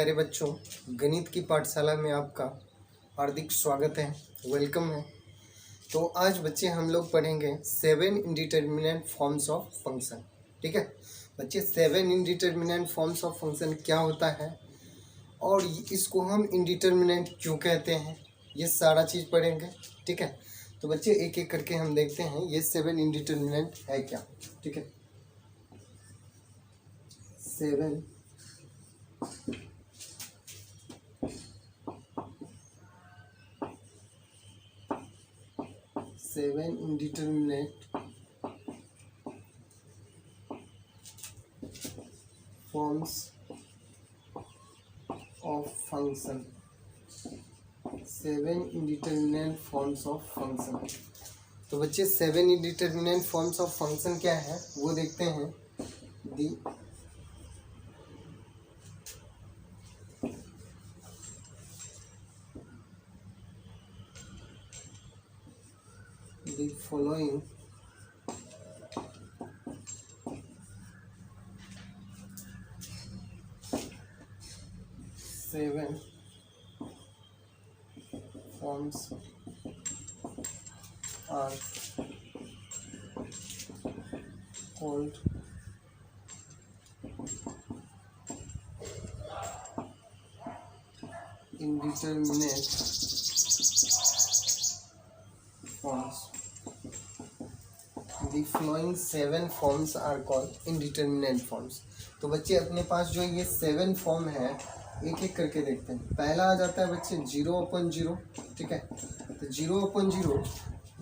प्यारे बच्चों, गणित की पाठशाला में आपका हार्दिक स्वागत है, वेलकम है। तो आज बच्चे हम लोग पढ़ेंगे 7 इंडिटरमिनेंट फॉर्म्स ऑफ फंक्शन। ठीक है बच्चे, 7 इंडिटरमिनेंट फॉर्म्स ऑफ फंक्शन क्या होता है और इसको हम इंडिटरमिनेंट क्यों कहते हैं, ये सारा चीज़ पढ़ेंगे। ठीक है, तो बच्चे एक एक करके हम देखते हैं ये 7 इंडिटरमिनेंट है क्या। ठीक है, 7 indeterminate forms of function। 7 indeterminate forms of function। तो बच्चे 7 indeterminate forms of function क्या है वो देखते हैं। The following seven forms are called indeterminate forms। The following 7 forms are called indeterminate forms। तो बच्चे अपने पास जो ये 7 फॉर्म है एक एक करके देखते हैं। पहला आ जाता है बच्चे 0/0। ठीक है, तो 0/0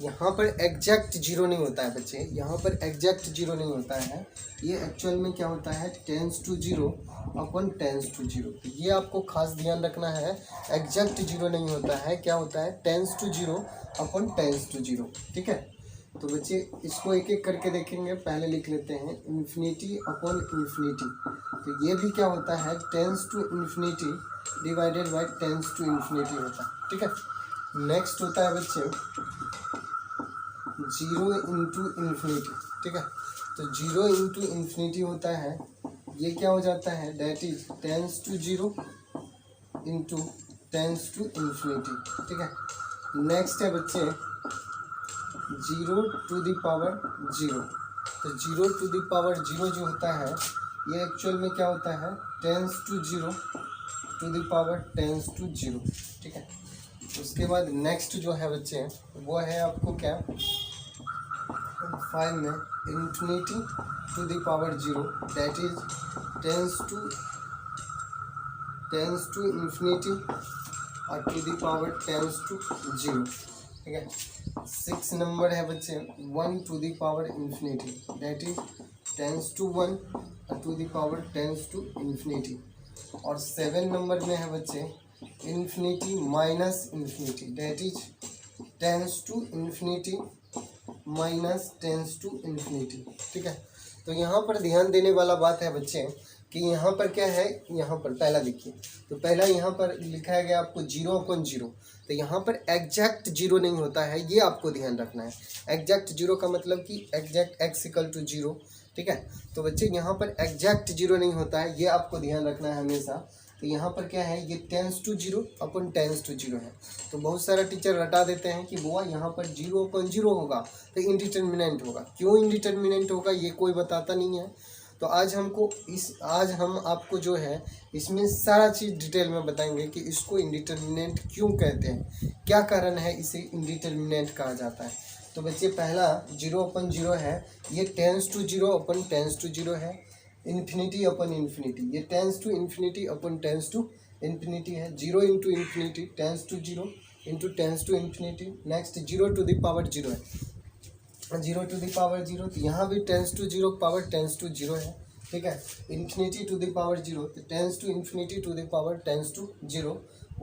यहाँ पर एग्जैक्ट जीरो नहीं होता है बच्चे, यहाँ पर एग्जैक्ट जीरो नहीं होता है। ये एक्चुअल में क्या होता है 10/0/10/0। तो ये आपको खास ध्यान रखना है, एग्जैक्ट जीरो नहीं होता है, क्या होता है 10/0/10/0। ठीक है, तो बच्चे इसको एक एक करके देखेंगे। पहले लिख लेते हैं ∞/∞। तो ये भी क्या होता है 10∞/10∞ होता है। ठीक है, नेक्स्ट होता है बच्चे 0 × ∞। ठीक है, तो 0 × होता है, ये क्या हो जाता है दैट इज 10∗0 × 10∞। ठीक है, नेक्स्ट है बच्चे 0 to the power 0। तो 0 to the power 0 जो होता है ये एक्चुअल में क्या होता है 10∗0 to the power 10∗0। ठीक है, उसके बाद नेक्स्ट जो है बच्चे वो है आपको क्या 5 में ∞ to the power 0 that is 10∗ और to the power 10∗0। ठीक है, 6 नंबर है बच्चे 1 to the power ∞ that is 10∗1 to the power 10∗∞। और 7 नंबर में है बच्चे ∞ माइनस ∞ दैट इज 10∗∞ माइनस 10∗∞। ठीक है, तो यहाँ पर ध्यान देने वाला बात है बच्चे कि यहाँ पर क्या है, यहाँ पर पहला देखिए, तो पहला यहाँ पर लिखा गया आपको 0/0। तो यहाँ पर एग्जैक्ट जीरो नहीं होता है, ये आपको ध्यान रखना है। एग्जैक्ट जीरो का मतलब कि एग्जैक्ट x = 0। ठीक है, तो बच्चे यहाँ पर एग्जैक्ट जीरो नहीं होता है, ये आपको ध्यान रखना है हमेशा। तो यहाँ पर क्या है ये 10∗0/10∗0 है। तो बहुत सारा टीचर रटा देते हैं कि बुआ यहाँ पर 0/0 होगा तो इंडिटरमिनेंट होगा। क्यों इंडिटरमिनेंट होगा ये कोई बताता नहीं है। तो आज हम आपको जो है इसमें सारा चीज़ डिटेल में बताएंगे कि इसको इंडिटरमिनेंट क्यों कहते हैं, क्या कारण है इसे इंडिटरमिनेंट कहा जाता है। तो बच्चे पहला 0/0 है, ये 10∗0/10∗0 है। ∞/∞, ये 10∗∞/10∗∞ है। 0 × ∞ 10∗0 × 10∗∞। नेक्स्ट 0 to the power 0 है, 0 to the power 0, तो यहाँ भी 10∗0/10∗0 है। ठीक है, ∞ to the power 0, तो 10∗∞ to the power 10∗0।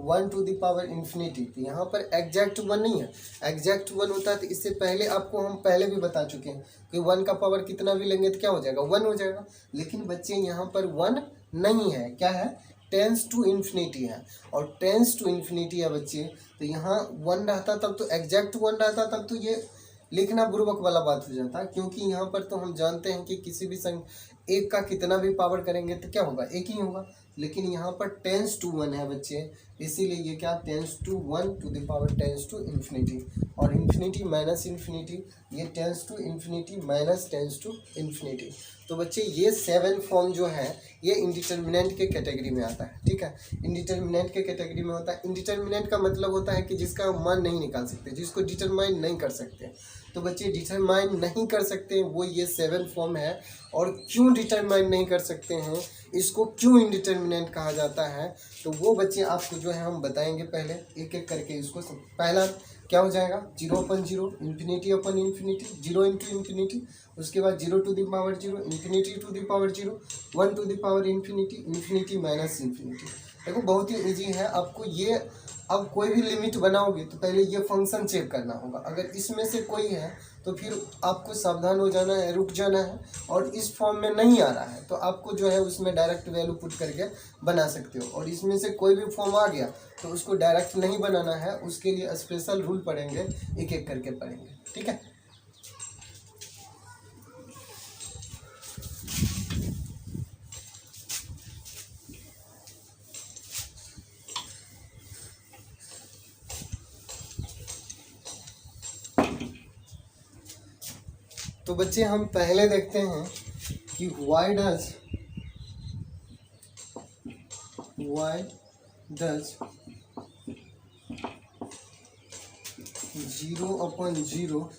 1 to the power ∞, तो यहाँ पर एग्जैक्ट 1 नहीं है, एग्जैक्ट 1 होता है तो इससे पहले आपको हम पहले भी बता चुके हैं कि 1 का पावर कितना भी लेंगे तो क्या हो जाएगा 1 हो जाएगा। लेकिन बच्चे यहाँ पर 1 नहीं है, क्या है 10∗∞ है, और 10∗∞ है बच्चे, तो यहाँ 1 रहता तब तो एग्जैक्ट 1 रहता तब तो ये लिखना बुर्बक वाला बात हो जाता है, क्योंकि यहाँ पर तो हम जानते हैं कि किसी भी संख्या एक का कितना भी पावर करेंगे तो क्या होगा एक ही होगा। लेकिन यहाँ पर टेंस टू 1 है बच्चे, इसीलिए ये क्या tends to 1 to the power tends to infinity, और इन्फिनिटी माइनस इन्फिनिटी, ये tends to infinity minus tends to infinity. तो बच्चे ये 7 फॉर्म जो है ये इंडिटर्मिनेंट के कैटेगरी में आता है, ठीक है, इंडिटर्मिनेंट के कैटेगरी में होता है। इंडिटर्मिनेंट का मतलब होता है कि जिसका हम मान नहीं निकाल सकते, जिसको डिटरमाइन नहीं कर सकते। तो बच्चे डिटरमाइन नहीं कर सकते वो ये 7 फॉर्म है। और क्यों डिटरमाइन नहीं कर सकते हैं, इसको क्यों इंडिटर्मिनेंट कहा जाता है, तो वो बच्चे आपको जो है हम बताएंगे। पहले एक एक करके इसको पहला क्या हो जाएगा 0/0, infinity upon infinity, 0 into infinity, उसके बाद 0 to the power 0, infinity to the power 0, 1 to the power infinity, infinity minus infinity. देखो बहुत ही इजी है आपको ये। अब कोई भी लिमिट बनाओगे तो पहले ये फंक्शन चेक करना होगा, अगर इसमें से कोई है तो फिर आपको सावधान हो जाना है, रुक जाना है। और इस फॉर्म में नहीं आ रहा है तो आपको जो है उसमें डायरेक्ट वैल्यू पुट करके बना सकते हो, और इसमें से कोई भी फॉर्म आ गया तो उसको डायरेक्ट नहीं बनाना है, उसके लिए स्पेशल रूल पढ़ेंगे, एक एक करके पढ़ेंगे, ठीक है। तो बच्चे हम पहले देखते हैं कि why does 0/0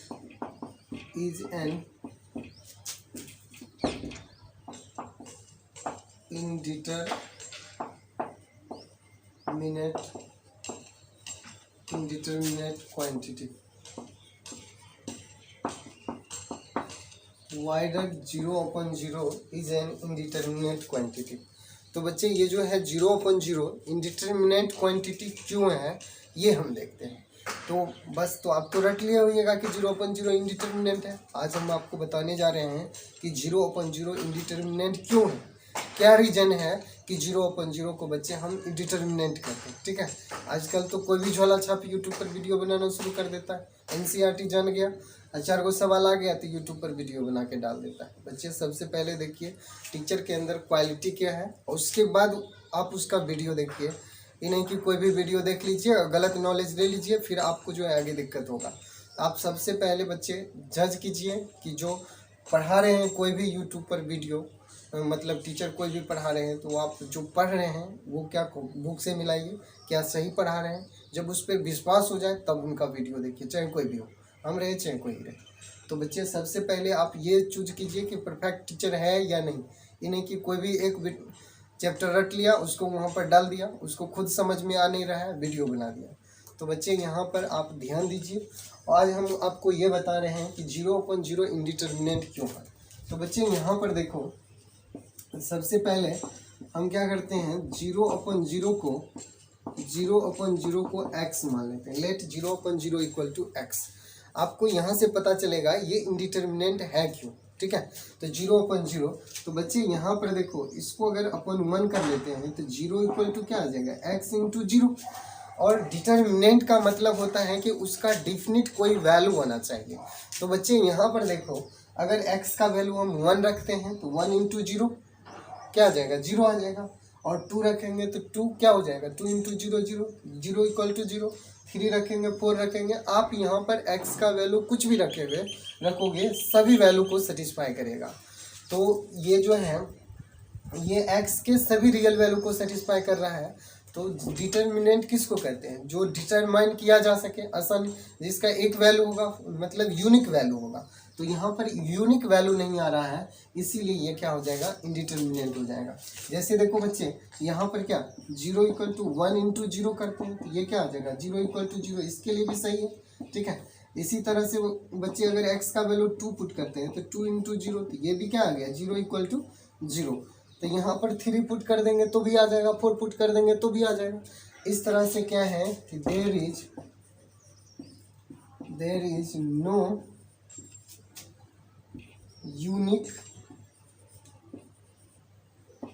is an indeterminate quantity। y dot 0/0 is an indeterminate quantity. तो बच्चे ये जो है 0/0 इंडिटर्मिनेट क्वांटिटी क्यों है ये हम देखते हैं। तो बस तो आप तो रट लिए होइएगा कि 0/0 इंडिटर्मिनेट है। आज हम आपको बताने जा रहे हैं कि 0/0 इंडिटर्मिनेट क्यों है, क्या रीजन है कि 0/0 को बच्चे हम इंडिटर्मिनेट कहते हैं, ठीक है। आजकल तो कोई भी झोला छाप यूट्यूब पर वीडियो बनाना शुरू कर देता है, एनसीईआरटी जान गया, 4 सवाल आ गया तो यूट्यूब पर वीडियो बना के डाल देता है। बच्चे सबसे पहले देखिए टीचर के अंदर क्वालिटी क्या है, और उसके बाद आप उसका वीडियो देखिए। ये नहीं कि कोई भी वीडियो देख लीजिए और गलत नॉलेज ले लीजिए, फिर आपको जो है आगे दिक्कत होगा। आप सबसे पहले बच्चे जज कीजिए कि जो पढ़ा रहे हैं कोई भी यूट्यूब पर वीडियो, मतलब टीचर कोई भी पढ़ा रहे हैं तो आप जो पढ़ रहे हैं वो क्या बुक से मिलाइए, क्या सही पढ़ा रहे हैं। जब उस पर विश्वास हो जाए तब उनका वीडियो देखिए, चाहे कोई भी हो, हम रहे चाहे कोई रहे। तो बच्चे सबसे पहले आप ये चूज कीजिए कि परफेक्ट टीचर है या नहीं। ये नहीं कि कोई भी एक चैप्टर रट लिया, उसको वहाँ पर डाल दिया, उसको खुद समझ में आ नहीं रहा है, वीडियो बना दिया। तो बच्चे यहाँ पर आप ध्यान दीजिए। आज हम आपको ये बता रहे हैं कि 0/0 इंडिटर्मिनेंट क्यों है। तो बच्चे यहाँ पर देखो, सबसे पहले हम क्या करते हैं 0/0 को x मान लेते हैं। Let 0/0 equal to x। आपको यहाँ से पता चलेगा ये इंडिटर्मिनेंट है क्यों, ठीक है। तो 0/0, तो बच्चे यहाँ पर देखो इसको अगर अपन 1 कर लेते हैं तो 0 इक्वल टू क्या आ जाएगा x इंटू 0। और डिटर्मिनेंट का मतलब होता है कि उसका डिफिनिट कोई वैल्यू होना चाहिए। तो बच्चे यहाँ पर देखो अगर x का वैल्यू हम 1 रखते हैं तो 1 इंटू 0 क्या आ जाएगा 0 आ जाएगा, और 2 रखेंगे तो 2 क्या हो जाएगा 2 इंटू 0 0, 0 इक्वल टू 0। 3 रखेंगे 4 रखेंगे, आप यहाँ पर x का वैल्यू कुछ भी रखोगे सभी वैल्यू को सेटिस्फाई करेगा। तो ये जो है ये x के सभी रियल वैल्यू को सेटिस्फाई कर रहा है। तो डिटर्मिनेंट किसको कहते हैं, जो डिटरमाइन किया जा सके, आसान, जिसका एक वैल्यू होगा, मतलब यूनिक वैल्यू होगा। तो यहाँ पर यूनिक वैल्यू नहीं आ रहा है, इसीलिए ये क्या हो जाएगा इंडिटर्मिनेंट हो जाएगा। जैसे देखो बच्चे यहाँ पर क्या 0 इक्वल टू 1 इंटू 0 करते हैं तो ये क्या आ जाएगा 0 इक्वल टू 0, इसके लिए भी सही है, ठीक है। इसी तरह से बच्चे अगर x का वैल्यू 2 पुट करते हैं तो 2 इंटू 0, तो ये भी क्या आ गया 0 इक्वल टू 0। तो यहाँ पर 3 पुट कर देंगे तो भी आ जाएगा, 4 पुट कर देंगे तो भी आ जाएगा। इस तरह से क्या है कि there is no unique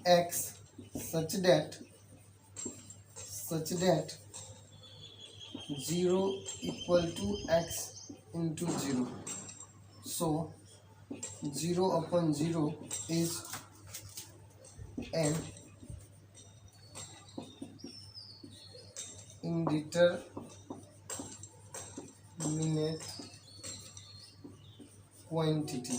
x such that 0 equal to x into 0. So 0/0 is an indeterminate quantity.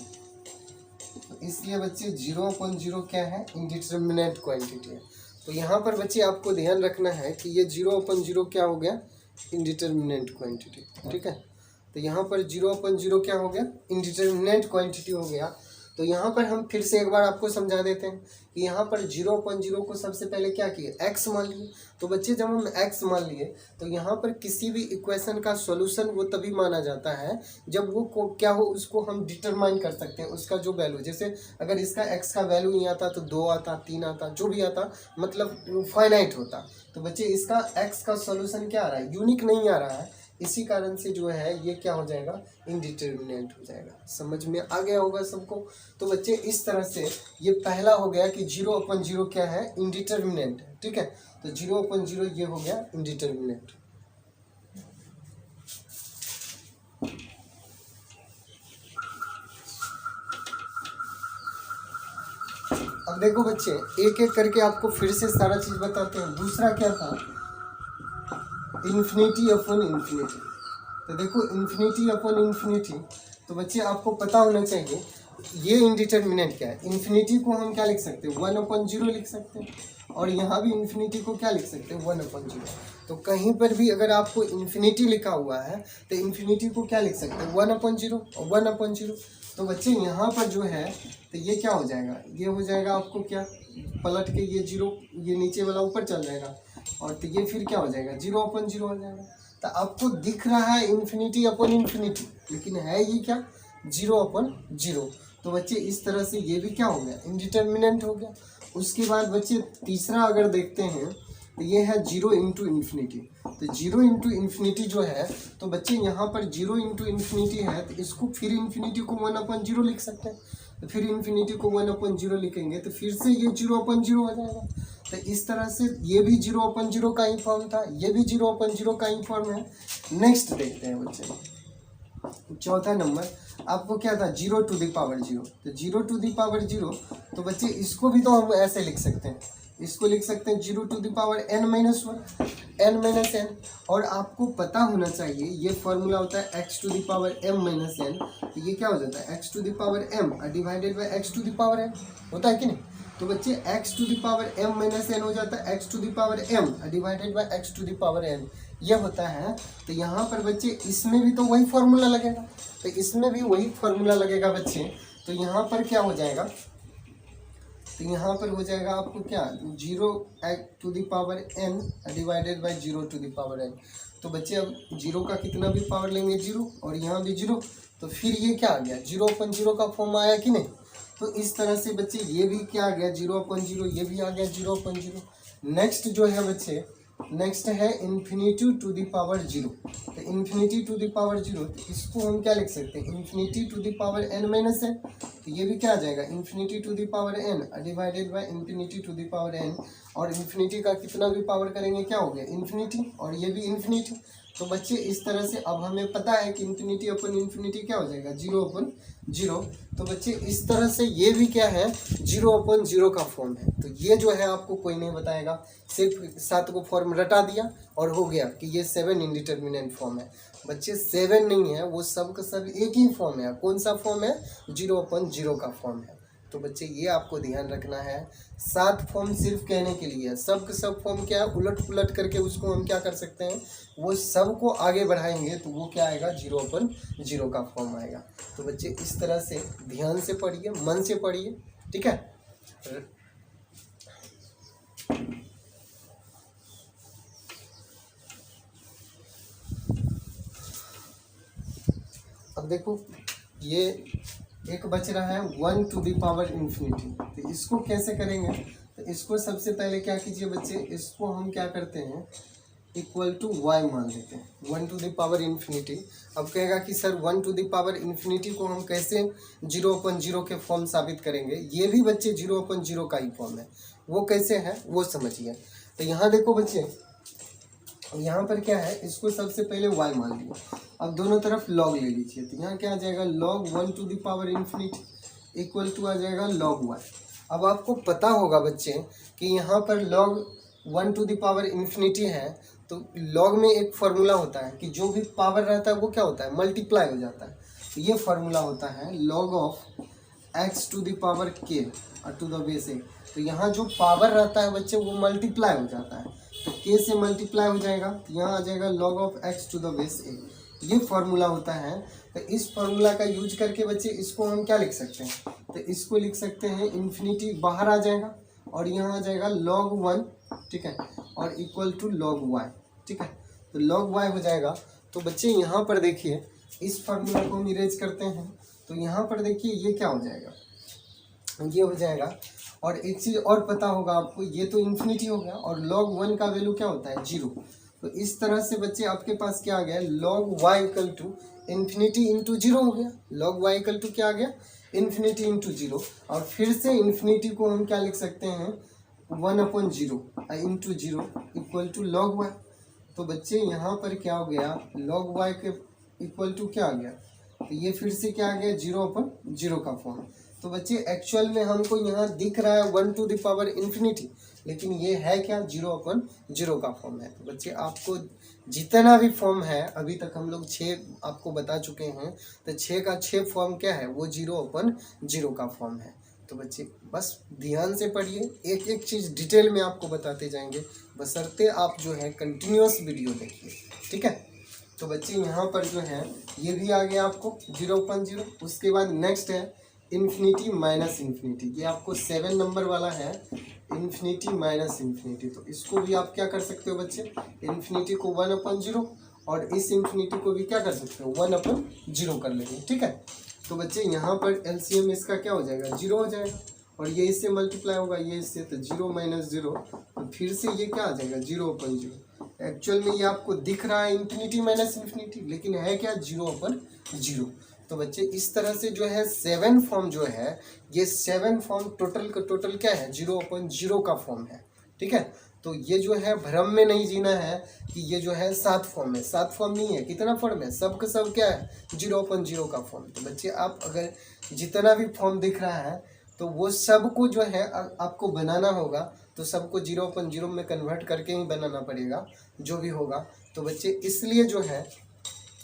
तो इसलिए बच्चे 0/0 क्या है, इंडिटरमिनेट क्वांटिटी है। तो यहाँ पर बच्चे आपको ध्यान रखना है कि ये 0/0 क्या हो गया, इंडिटरमिनेट क्वांटिटी। ठीक है, तो यहाँ पर 0/0 क्या हो गया, इंडिटरमिनेट क्वांटिटी हो गया। तो यहाँ पर हम फिर से एक बार आपको समझा देते हैं कि यहाँ पर 0/0 को सबसे पहले क्या किए, x मान लिए। तो बच्चे जब हम x मान लिए तो यहाँ पर किसी भी इक्वेशन का सॉल्यूशन वो तभी माना जाता है जब वो क्या हो, उसको हम डिटरमाइन कर सकते हैं उसका जो वैल्यू। जैसे अगर इसका x का वैल्यू नहीं आता तो 2 आता, 3 आता, जो भी आता, मतलब फाइनाइट होता। तो बच्चे इसका x का सॉल्यूशन क्या आ रहा है, यूनिक नहीं आ रहा है। इसी कारण से जो है ये क्या हो जाएगा, इंडिटरमिनेट हो जाएगा। समझ में आ गया होगा सबको। तो बच्चे इस तरह से ये पहला हो गया कि 0/0 क्या है, इंडिटरमिनेट है। ठीक है, तो 0/0 ये हो गया इंडिटरमिनेट। अब देखो बच्चे एक एक करके आपको फिर से सारा चीज बताते हैं। दूसरा क्या था, इन्फिनिटी अपॉन इन्फिनिटी। तो देखो इन्फिनिटी अपॉन इन्फिनिटी, तो बच्चे आपको पता होना चाहिए ये इंडिटरमिनेंट क्या है। इन्फिनिटी को हम क्या लिख सकते हैं, 1/0 लिख सकते हैं, और यहाँ भी इन्फिनिटी को क्या लिख सकते हैं, 1/0। तो कहीं पर भी अगर आपको इन्फिनिटी लिखा हुआ है तो इन्फिनिटी को क्या लिख सकते हैं, 1/0 और 1/0। तो बच्चे यहाँ पर जो है तो ये क्या हो जाएगा, ये हो जाएगा आपको क्या, पलट के ये 0, ये नीचे वाला ऊपर चल जाएगा, और तो ये फिर क्या हो जाएगा, 0/0 हो जाएगा। तो आपको दिख रहा है इन्फिनिटी अपॉन इन्फिनिटी, लेकिन है ये क्या, 0/0। तो बच्चे इस तरह से ये भी क्या हो गया, इंडिटरमिनेंट हो गया। उसके बाद बच्चे तीसरा अगर देखते हैं तो ये है 0 इंटू इन्फिनिटी। तो 0 इंटू इन्फिनिटी जो है, तो बच्चे यहाँ पर 0 इंटू इन्फिनिटी है, तो इसको फिर इन्फिनिटी को 1/0 लिख सकते हैं। तो फिर इन्फिनिटी को 1/0 लिखेंगे तो फिर से ये 0/0 हो जाएगा। तो इस तरह से ये भी 0/0 का ही फॉर्म था, ये भी 0/0 का ही फॉर्म है। नेक्स्ट देखते हैं बच्चे, चौथा नंबर आपको क्या था, 0/0। तो 0/0, तो बच्चे इसको भी तो हम ऐसे लिख सकते हैं, इसको लिख सकते हैं 0n-1, n-n। और आपको पता होना चाहिए ये फॉर्मूला होता है x⁻m-n। तो ये क्या हो जाता है, x⁻m डिवाइडेड बाई x⁻n होता है कि नहीं। तो बच्चे x⁻m-n हो जाता है x⁻m डिवाइडेड बाई x⁻n, ये होता है। तो यहाँ पर बच्चे इसमें भी तो वही फॉर्मूला लगेगा, तो इसमें भी वही फॉर्मूला लगेगा बच्चे। तो यहाँ पर क्या हो जाएगा, तो यहाँ पर हो जाएगा आपको क्या, 0n डिवाइडेड बाई 0n। तो बच्चे अब 0 का कितना भी पावर लेंगे 0, और यहाँ भी 0, तो फिर ये क्या आ गया, 0/0 का फॉर्म आया कि नहीं। तो इस तरह से बच्चे ये भी क्या आ गया, 0/0, ये भी आ गया 0/0। नेक्स्ट जो है बच्चे, नेक्स्ट है इन्फिनिटी टू द पावर 0। तो इन्फिनिटी टू द पावर 0, तो इसको हम क्या लिख सकते हैं, infinity to the power n-n। तो ये भी क्या आ जाएगा, infinity to the power n divided by infinity to the power n। और इन्फिनिटी का कितना भी पावर करेंगे क्या हो गया, इन्फिनिटी, और ये भी इन्फिनिटी। तो बच्चे इस तरह से अब हमें पता है कि इन्फिनिटी अपन इन्फिनिटी क्या हो जाएगा, 0/0। तो बच्चे इस तरह से ये भी क्या है, 0/0 का फॉर्म है। तो ये जो है आपको कोई नहीं बताएगा, सिर्फ 7 को फॉर्म रटा दिया और हो गया कि ये 7 इंडिटरमिनेंट फॉर्म है। बच्चे 7 नहीं है, वो सब का सब एक ही फॉर्म है। कौन सा फॉर्म है, 0/0 का फॉर्म है। तो बच्चे ये आपको ध्यान रखना है, 7 फॉर्म सिर्फ कहने के लिए है, सब के सब फॉर्म क्या है, उलट पुलट करके उसको हम क्या कर सकते हैं, वो सब को आगे बढ़ाएंगे तो वो क्या आएगा, 0/0 का फॉर्म आएगा। तो बच्चे इस तरह से ध्यान से पढ़िए, मन से पढ़िए, ठीक है। अब देखो ये एक बच रहा है 1 टू द पावर इन्फिनिटी। तो इसको कैसे करेंगे, तो इसको सबसे पहले क्या कीजिए बच्चे, इसको हम क्या करते हैं, इक्वल टू y मान लेते हैं, 1 टू द पावर इन्फिनिटी। अब कहेगा कि sir 1 to the power infinity को हम कैसे 0/0 के फॉर्म साबित करेंगे। ये भी बच्चे 0/0 का ही फॉर्म है, वो कैसे है वो समझिए। तो यहाँ देखो बच्चे, यहाँ पर क्या है, इसको सबसे पहले y मान लिया, अब दोनों तरफ log ले लीजिए। तो यहाँ क्या आ जाएगा, log 1 to the power infinity equal to आ जाएगा log y। अब आपको पता होगा बच्चे कि यहाँ पर log 1 to the power infinity है, तो लॉग में एक फार्मूला होता है कि जो भी पावर रहता है वो क्या होता है, मल्टीप्लाई हो जाता है। तो ये फार्मूला होता है log of x to the power k to the base a। तो यहाँ जो पावर रहता है बच्चे वो मल्टीप्लाई हो जाता है, तो k से मल्टीप्लाई हो जाएगा, तो यहाँ आ जाएगा log of x to the base a। ये फार्मूला होता है। तो इस फार्मूला का यूज करके बच्चे इसको हम क्या लिख सकते हैं, तो इसको लिख सकते हैं इन्फिनिटी बाहर आ जाएगा और यहाँ आ जाएगा log 1, ठीक है, और इक्वल टू log y, ठीक है। तो log y हो जाएगा। तो बच्चे यहाँ पर देखिए इस फार्मूला को हम इरेज करते हैं, तो यहाँ पर देखिए ये क्या हो जाएगा, ये हो जाएगा। और एक चीज़ और पता होगा आपको, ये तो इन्फिनिटी हो गया और log 1 का वैल्यू क्या होता है, 0। तो इस तरह से बच्चे आपके पास क्या आ गया, log y equal to infinity into 0 हो गया। log y इक्वल टू क्या आ गया, इन्फिनिटी इंटू 0। और फिर से इन्फिनिटी को हम क्या लिख सकते हैं, 1/0 into 0 equal to log y। तो बच्चे यहाँ पर क्या हो गया, log y के इक्वल टू क्या आ गया, तो ये फिर से क्या आ गया, 0/0 का फॉर्म। तो बच्चे एक्चुअल में हमको यहाँ दिख रहा है 1 टू द पावर इन्फिनिटी, लेकिन ये है क्या, 0/0 का फॉर्म है। तो बच्चे आपको जितना भी फॉर्म है अभी तक हम लोग 6 आपको बता चुके हैं, तो 6 का 6 फॉर्म क्या है, वो 0/0 का फॉर्म है। तो बच्चे बस ध्यान से पढ़िए, एक एक चीज़ डिटेल में आपको बताते जाएंगे, बशर्ते आप जो है कंटिन्यूअस वीडियो देखिए, ठीक है। तो बच्चे यहाँ पर जो है ये भी आ गया आपको 0/0। उसके बाद नेक्स्ट है इन्फिनिटी माइनस इन्फिनिटी, ये आपको 7 नंबर वाला है, इन्फिनिटी माइनस इन्फिनिटी। तो इसको भी आप क्या कर सकते हो बच्चे, इन्फिनिटी को 1/0 और इस इन्फिनिटी को भी क्या कर सकते हो, 1/0 कर लेंगे, ठीक है। तो बच्चे यहाँ पर एलसीएम इसका क्या हो जाएगा, 0 हो जाएगा, और ये इससे मल्टीप्लाई होगा, ये इससे, तो 0 - 0, तो फिर से ये क्या आ जाएगा, 0/0। एक्चुअल में ये आपको दिख रहा है इन्फिनिटी माइनस इन्फिनिटी, लेकिन है क्या, 0/0। तो बच्चे इस तरह से जो है 7 फॉर्म जो है, ये 7 फॉर्म टोटल का टोटल क्या है, 0/0 का फॉर्म है, ठीक है। तो ये जो है भ्रम में नहीं जीना है कि ये जो है 7 फॉर्म है, 7 फॉर्म नहीं है, कितना फॉर्म है, सब का सब क्या है, 0/0 का फॉर्म। तो बच्चे आप अगर जितना भी फॉर्म दिख रहा है तो वो सबको जो है आपको बनाना होगा, तो सबको 0/0 में कन्वर्ट करके ही बनाना पड़ेगा जो भी होगा। तो बच्चे इसलिए जो है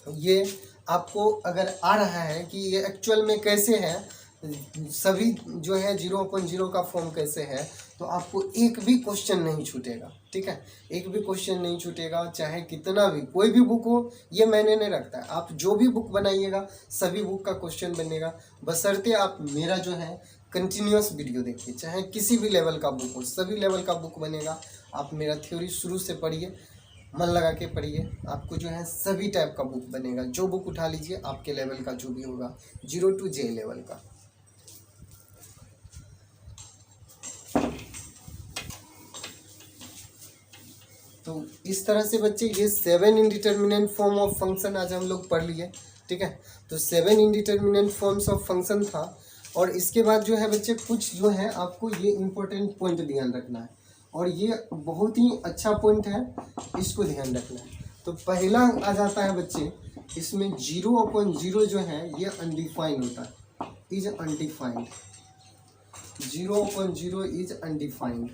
ये आपको अगर आ रहा है कि ये एक्चुअल में कैसे है, सभी जो है 0/0 का फॉर्म कैसे है, तो आपको एक भी क्वेश्चन नहीं छूटेगा, ठीक है, एक भी क्वेश्चन नहीं छूटेगा, चाहे कितना भी कोई भी बुक हो, ये मैंने नहीं रखता है। आप जो भी बुक बनाइएगा सभी बुक का क्वेश्चन बनेगा, बशर्ते आप मेरा जो है कंटिन्यूअस वीडियो देखिए, चाहे किसी भी लेवल का बुक हो, सभी लेवल का बुक बनेगा। आप मेरा थ्योरी शुरू से पढ़िए, मन लगा के पढ़िए, आपको जो है सभी टाइप का बुक बनेगा। जो बुक उठा लीजिए आपके लेवल का जो भी होगा, 0 to J लेवल का। तो इस तरह से बच्चे ये 7 इंडिटरमिनेंट फॉर्म ऑफ फंक्शन आज हम लोग पढ़ लिए, ठीक है। तो 7 इंडिटरमिनेंट फॉर्म्स ऑफ फंक्शन था। और इसके बाद जो है बच्चे कुछ जो है आपको ये इम्पोर्टेंट पॉइंट ध्यान रखना है, और ये बहुत ही अच्छा पॉइंट है, इसको ध्यान रखना है। तो पहला आ जाता है बच्चे, इसमें 0/0 जो है ये अनडिफाइंड होता है, इज अनडिफाइंड, 0/0 इज अनडिफाइंड।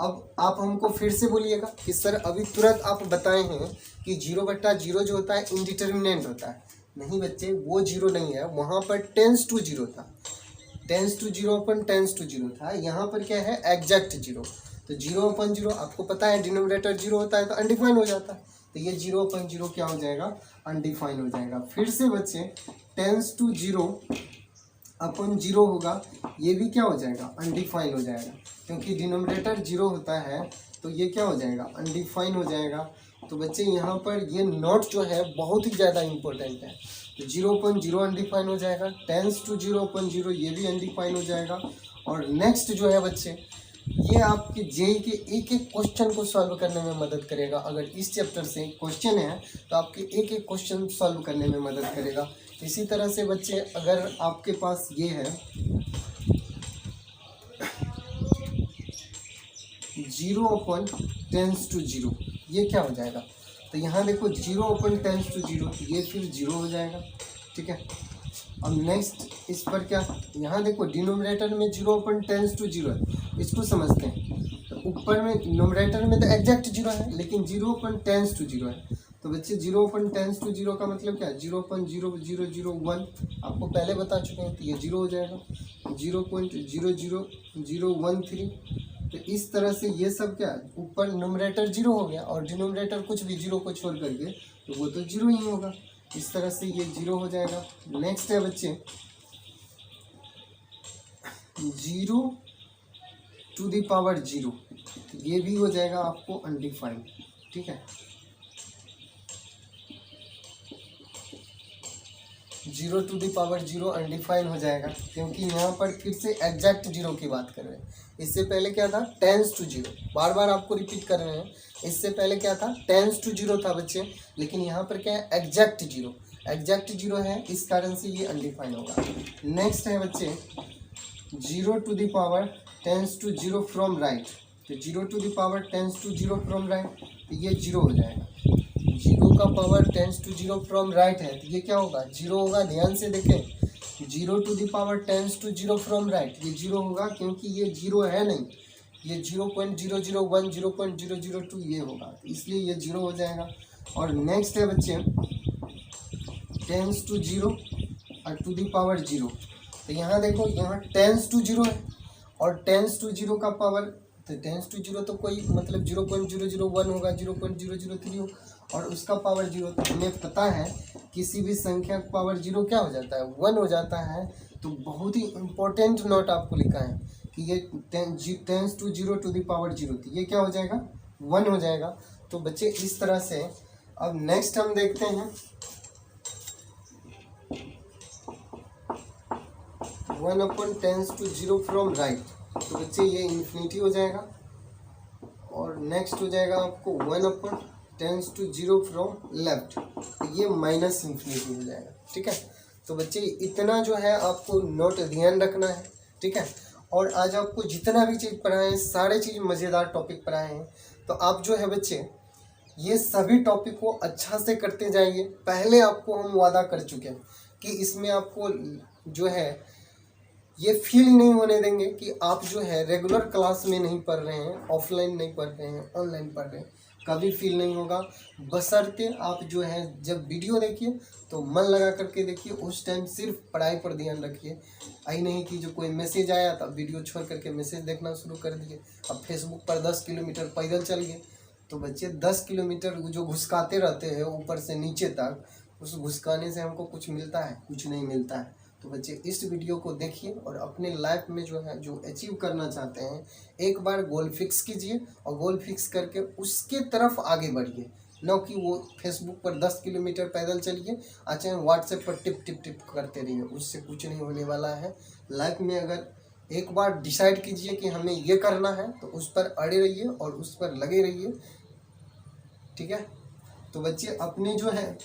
अब आप हमको फिर से बोलिएगा कि सर अभी तुरंत आप बताए हैं कि 0/0 जो होता है इनडिटर्मिनेंट होता है। नहीं बच्चे, वो 0 नहीं है, वहाँ पर टेंस टू 0 था, टेंस टू 0/10 था, यहाँ पर क्या है, एग्जैक्ट 0। तो 0/0 आपको पता है डिनोमिनेटर 0 होता है तो अनडिफाइंड हो जाता है, तो ये 0/0 क्या हो जाएगा, अनडिफाइंड हो जाएगा। फिर से बच्चे टेंस टू 0/0 होगा, ये भी क्या हो जाएगा, अनडिफाइंड हो जाएगा, क्योंकि डिनोमिनेटर 0 होता है तो ये क्या हो जाएगा, अनडिफाइंड हो जाएगा। तो बच्चे यहाँ पर ये नोट जो है बहुत ही ज़्यादा इंपॉर्टेंट है। तो 0/0 अनडिफाइंड हो जाएगा, टेंस टू 0/0 ये भी अनडिफाइंड हो जाएगा। और नेक्स्ट जो है बच्चे, ये आपके जेई के एक एक क्वेश्चन को सॉल्व करने में मदद करेगा। अगर इस चैप्टर से क्वेश्चन है तो आपके एक एक क्वेश्चन सॉल्व करने में मदद करेगा। इसी तरह से बच्चे अगर आपके पास ये है 0/10 ये क्या हो जाएगा, तो यहाँ देखो 0/10 ये फिर 0 हो जाएगा, ठीक है। अब नेक्स्ट इस पर क्या, यहाँ देखो डिनोमिनेटर में 0/10 है, इसको समझते हैं। तो ऊपर में न्यूमरेटर में तो एग्जैक्ट जीरो है, लेकिन 0.10 है। तो बच्चे 0.10 का मतलब क्या है, 0.0001 आपको पहले बता चुके हैं, तो ये जीरो हो जाएगा। 0.00013। तो इस तरह से ये सब क्या, ऊपर न्यूमरेटर जीरो हो गया और डिनोमिनेटर कुछ भी जीरो को छोड़ करके तो वो तो जीरो ही होगा। इस तरह से ये जीरो हो जाएगा। नेक्स्ट है बच्चे 0 टू द पावर 0, ये भी हो जाएगा आपको अनडिफाइंड। ठीक है, 0 टू द पावर 0 अनडिफाइंड हो जाएगा, क्योंकि यहाँ पर फिर से एग्जैक्ट जीरो की बात कर रहे हैं। इससे पहले क्या था, 10⁻⁰, बार बार आपको रिपीट कर रहे हैं। इससे पहले क्या था, 10⁻⁰ था बच्चे, लेकिन यहाँ पर क्या है, एग्जैक्ट जीरो है, इस कारण से ये अनडिफाइंड होगा। नेक्स्ट है बच्चे 0 to the power 10⁻⁰ from right. तो 0 to the power 10⁻⁰ from right, तो ये जीरो हो जाएगा। 0 का पावर 10⁻⁰ फ्रॉम राइट है, तो ये क्या होगा, जीरो होगा। ध्यान से देखें, 0 to the power 10⁻⁰ from right, ये जीरो होगा, क्योंकि ये जीरो है नहीं, ये 0.001 0.002 ये होगा, इसलिए ये जीरो हो जाएगा। और नेक्स्ट है बच्चे 10⁻⁰ और टू द पावर 0। तो यहाँ देखो, यहाँ 10⁻⁰ है और 10⁻⁰ का पावर, तो 10⁻⁰ तो कोई मतलब 0.001 होगा, 0.003 हो, और उसका पावर 0। तो हमें पता है किसी भी संख्या का पावर 0 क्या हो जाता है, 1 हो जाता है। तो बहुत ही इम्पोर्टेंट नोट आपको लिखा है कि ये 10⁻⁰ टू द पावर 0, तो ये क्या हो जाएगा, 1 हो जाएगा। तो बच्चे इस तरह से। अब नेक्स्ट हम देखते हैं 1/10⁻⁰ फ्रॉम राइट। तो बच्चे ये इन्फिनिटी हो जाएगा, और नेक्स्ट हो जाएगा आपको 1/10⁻⁰ फ्रॉम लेफ्ट, तो ये -∞ हो जाएगा। ठीक है, तो बच्चे इतना जो है आपको नोट ध्यान रखना है। ठीक है, और आज आपको जितना भी चीज़ पढ़ाए हैं, सारे चीज़ मज़ेदार टॉपिक पढ़ाए हैं। तो आप जो है बच्चे ये सभी टॉपिक को अच्छा से करते जाइए। पहले आपको हम वादा कर चुके हैं कि इसमें आपको जो है ये फील नहीं होने देंगे कि आप जो है रेगुलर क्लास में नहीं पढ़ रहे हैं, ऑफलाइन नहीं पढ़ रहे हैं, ऑनलाइन पढ़ रहे हैं, कभी फील नहीं होगा। बशर्ते आप जो है जब वीडियो देखिए तो मन लगा करके देखिए, उस टाइम सिर्फ पढ़ाई पर ध्यान रखिए। आई नहीं कि जो कोई मैसेज आया तो वीडियो छोड़ करके मैसेज देखना शुरू कर दिए। अब फेसबुक पर 10 किलोमीटर पैदल चल गए, तो बच्चे 10 किलोमीटर जो घुसकाते रहते हैं ऊपर से नीचे तक, उस घुसकाने से हमको कुछ मिलता है, कुछ नहीं मिलता है। तो बच्चे इस वीडियो को देखिए और अपने लाइफ में जो है जो अचीव करना चाहते हैं, एक बार गोल फिक्स कीजिए और गोल फिक्स करके उसके तरफ आगे बढ़िए। न कि वो फेसबुक पर 10 किलोमीटर पैदल चलिए, अच्छा व्हाट्सएप पर टिप टिप टिप करते रहिए, उससे कुछ नहीं होने वाला है। लाइफ में अगर एक बार डिसाइड कीजिए कि हमें ये करना है तो उस पर अड़े रहिए और उस पर लगे रहिए। ठीक है, तो बच्चे अपने जो है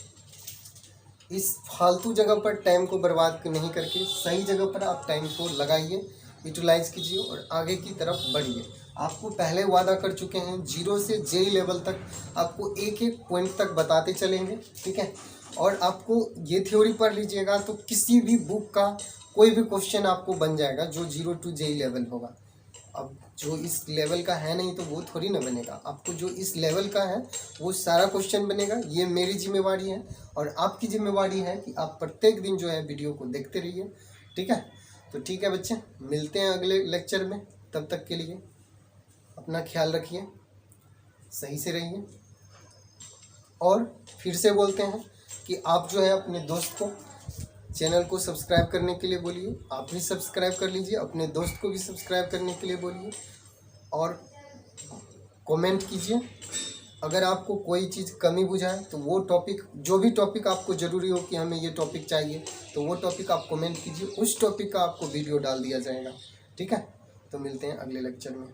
इस फालतू जगह पर टाइम को बर्बाद नहीं करके सही जगह पर आप टाइम को लगाइए, यूटिलाइज कीजिए और आगे की तरफ बढ़िए। आपको पहले वादा कर चुके हैं 0 से JEE लेवल तक आपको एक एक पॉइंट तक बताते चलेंगे। ठीक है, और आपको ये थ्योरी पढ़ लीजिएगा तो किसी भी बुक का कोई भी क्वेश्चन आपको बन जाएगा जो 0 टू JEE लेवल होगा। अब जो इस लेवल का है नहीं तो वो थोड़ी ना बनेगा, आपको जो इस लेवल का है वो सारा क्वेश्चन बनेगा। ये मेरी जिम्मेवारी है और आपकी जिम्मेवारी है कि आप प्रत्येक दिन जो है वीडियो को देखते रहिए। ठीक है, तो ठीक है बच्चे, मिलते हैं अगले लेक्चर में। तब तक के लिए अपना ख्याल रखिए, सही से रहिए। और फिर से बोलते हैं कि आप जो है अपने दोस्त को चैनल को सब्सक्राइब करने के लिए बोलिए, आप भी सब्सक्राइब कर लीजिए, अपने दोस्त को भी सब्सक्राइब करने के लिए बोलिए और कमेंट कीजिए। अगर आपको कोई चीज़ कमी बुझाए तो वो टॉपिक, जो भी टॉपिक आपको ज़रूरी हो कि हमें ये टॉपिक चाहिए, तो वो टॉपिक आप कमेंट कीजिए, उस टॉपिक का आपको वीडियो डाल दिया जाएगा। ठीक है, तो मिलते हैं अगले लेक्चर में।